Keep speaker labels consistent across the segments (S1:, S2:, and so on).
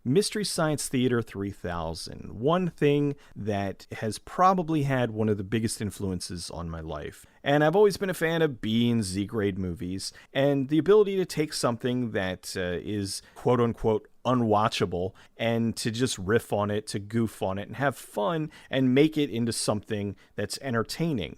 S1: Mystery Science Theater 3000, one thing that has probably had one of the biggest influences on my life. And I've always been a fan of B and Z grade movies, and the ability to take something that is quote-unquote unwatchable and to just riff on it, to goof on it, and have fun and make it into something that's entertaining.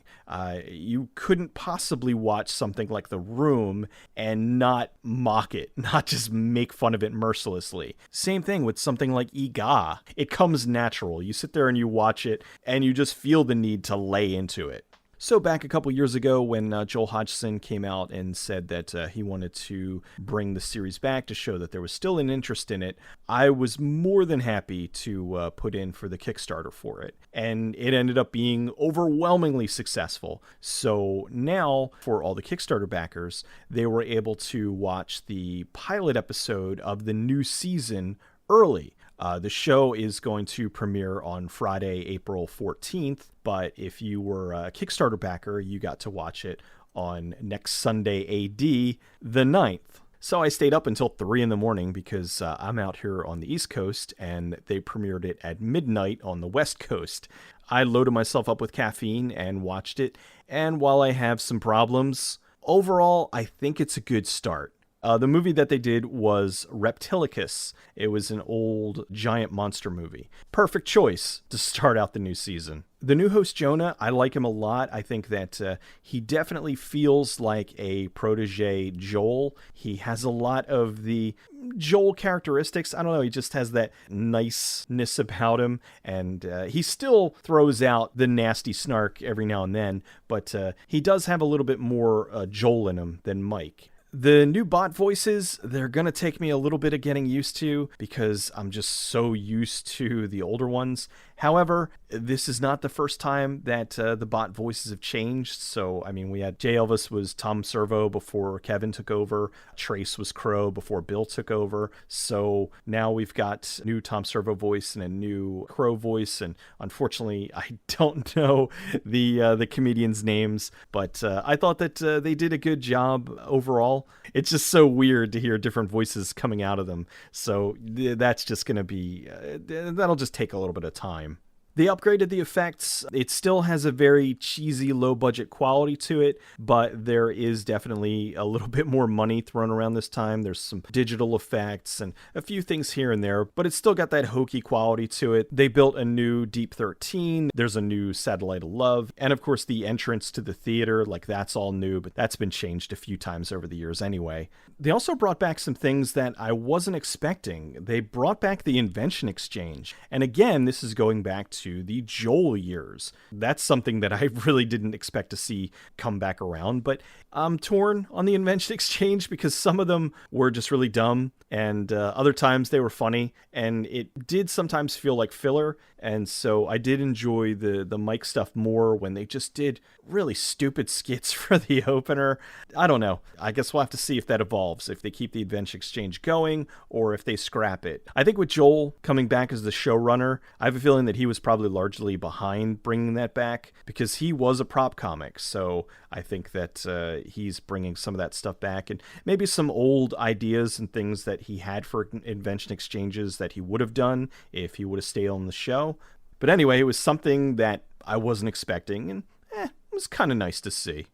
S1: You couldn't possibly watch something like The Room and not mock it, not just make fun of it mercilessly. Same thing with something like EGA. It comes natural. You sit there and you watch it, and you just feel the need to lay into it. So back a couple years ago when Joel Hodgson came out and said that he wanted to bring the series back to show that there was still an interest in it, I was more than happy to put in for the Kickstarter for it. And it ended up being overwhelmingly successful. So now, for all the Kickstarter backers, they were able to watch the pilot episode of the new season early. The show is going to premiere on Friday, April 14th, but if you were a Kickstarter backer, you got to watch it on next Sunday AD, the 9th. So I stayed up until 3 in the morning because I'm out here on the East Coast, and they premiered it at midnight on the West Coast. I loaded myself up with caffeine and watched it, and while I have some problems, overall, I think it's a good start. The movie that they did was Reptilicus. It was an old giant monster movie. Perfect choice to start out the new season. The new host, Jonah, I like him a lot. I think that he definitely feels like a protege Joel. He has a lot of the Joel characteristics. I don't know, he just has that niceness about him. And he still throws out the nasty snark every now and then, but he does have a little bit more Joel in him than Mike. The new bot voices, they're going to take me a little bit of getting used to because I'm just so used to the older ones. However, this is not the first time that the bot voices have changed. So, I mean, we had J. Elvis was Tom Servo before Kevin took over. Trace was Crow before Bill took over. So now we've got a new Tom Servo voice and a new Crow voice. And unfortunately, I don't know the comedians' names, but I thought that they did a good job overall. It's just so weird to hear different voices coming out of them. So that's just going to be, that'll just take a little bit of time. They upgraded the effects. It still has a very cheesy, low-budget quality to it, but there is definitely a little bit more money thrown around this time. There's some digital effects and a few things here and there, but it's still got that hokey quality to it. They built a new Deep 13. There's a new Satellite of Love. And, of course, the entrance to the theater, like that's all new, but that's been changed a few times over the years anyway. They also brought back some things that I wasn't expecting. They brought back the Invention Exchange. And again, this is going back to the Joel years. That's something that I really didn't expect to see come back around, but I'm torn on the Invention Exchange because some of them were just really dumb and other times they were funny, and it did sometimes feel like filler. And so I did enjoy the Mike stuff more when they just did really stupid skits for the opener. I don't know. I guess we'll have to see if that evolves, if they keep the Invention Exchange going or if they scrap it. I think with Joel coming back as the showrunner, I have a feeling that he was probably largely behind bringing that back because he was a prop comic. So I think that he's bringing some of that stuff back and maybe some old ideas and things that he had for Invention Exchanges that he would have done if he would have stayed on the show. But anyway, it was something that I wasn't expecting, and it was kind of nice to see.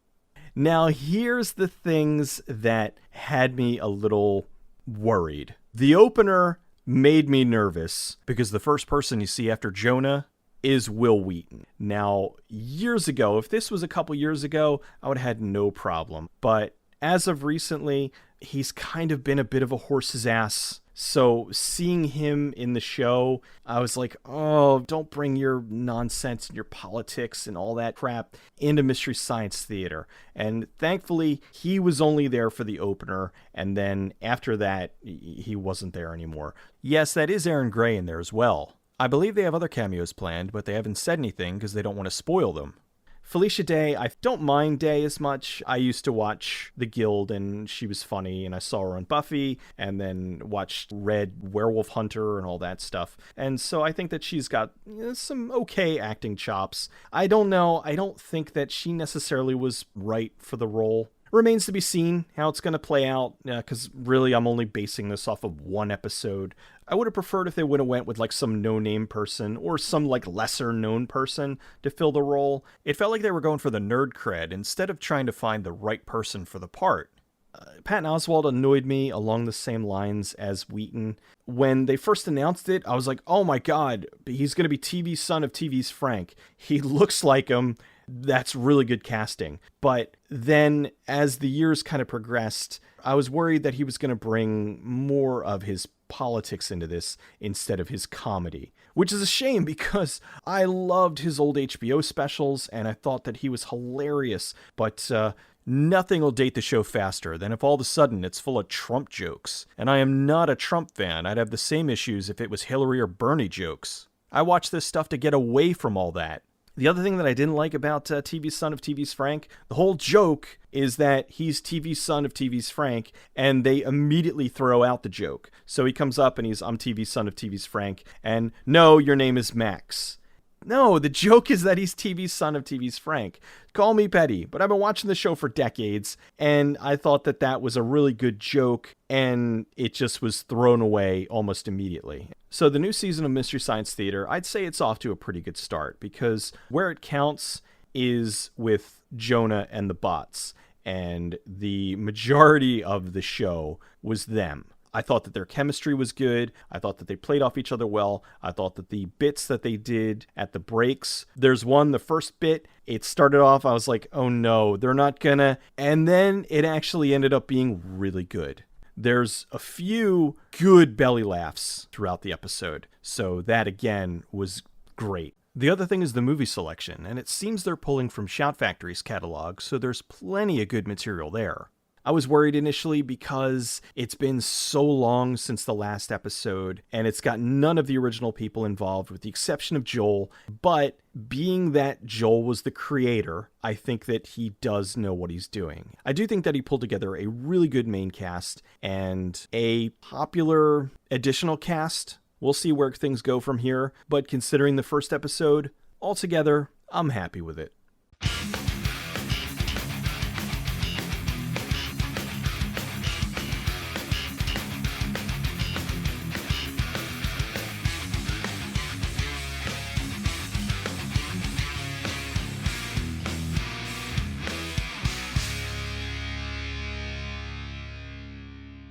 S1: Now, here's the things that had me a little worried. The opener made me nervous because the first person you see after Jonah is Will Wheaton. Now, years ago, if this was a couple years ago, I would have had no problem. But as of recently, he's kind of been a bit of a horse's ass. So seeing him in the show, I was like, oh, don't bring your nonsense and your politics and all that crap into Mystery Science Theater. And thankfully, he was only there for the opener. And then after that, he wasn't there anymore. Yes, that is Aaron Gray in there as well. I believe they have other cameos planned, but they haven't said anything because they don't want to spoil them. Felicia Day, I don't mind Day as much. I used to watch The Guild and she was funny, and I saw her on Buffy and then watched Red Werewolf Hunter and all that stuff. And so I think that she's got some okay acting chops. I don't know. I don't think that she necessarily was right for the role. Remains to be seen how it's going to play out, because really I'm only basing this off of one episode. I would have preferred if they would have went with like some no-name person or some like lesser-known person to fill the role. It felt like they were going for the nerd cred instead of trying to find the right person for the part. Patton Oswald annoyed me along the same lines as Wheaton. When they first announced it, I was like, oh my god, he's going to be TV's son of TV's Frank. He looks like him. That's really good casting. But then as the years kind of progressed, I was worried that he was going to bring more of his politics into this instead of his comedy, which is a shame because I loved his old HBO specials and I thought that he was hilarious. But nothing will date the show faster than if all of a sudden it's full of Trump jokes. And I am not a Trump fan. I'd have the same issues if it was Hillary or Bernie jokes. I watch this stuff to get away from all that. The other thing that I didn't like about TV's son of TV's Frank, the whole joke is that he's TV's son of TV's Frank, and they immediately throw out the joke. So he comes up and I'm TV's son of TV's Frank, and no, your name is Max. No, the joke is that he's TV's son of TV's Frank. Call me petty, but I've been watching the show for decades, and I thought that that was a really good joke, and it just was thrown away almost immediately. So the new season of Mystery Science Theater, I'd say it's off to a pretty good start, because where it counts is with Jonah and the bots, and the majority of the show was them. I thought that their chemistry was good. I thought that they played off each other well. I thought that the bits that they did at the breaks, there's one, the first bit, it started off, I was like, oh no, they're not gonna. And then it actually ended up being really good. There's a few good belly laughs throughout the episode. So that again was great. The other thing is the movie selection, and it seems they're pulling from Shout Factory's catalog, so there's plenty of good material there. I was worried initially because it's been so long since the last episode, and it's got none of the original people involved with the exception of Joel, but being that Joel was the creator, I think that he does know what he's doing. I do think that he pulled together a really good main cast and a popular additional cast. We'll see where things go from here, but considering the first episode, altogether, I'm happy with it.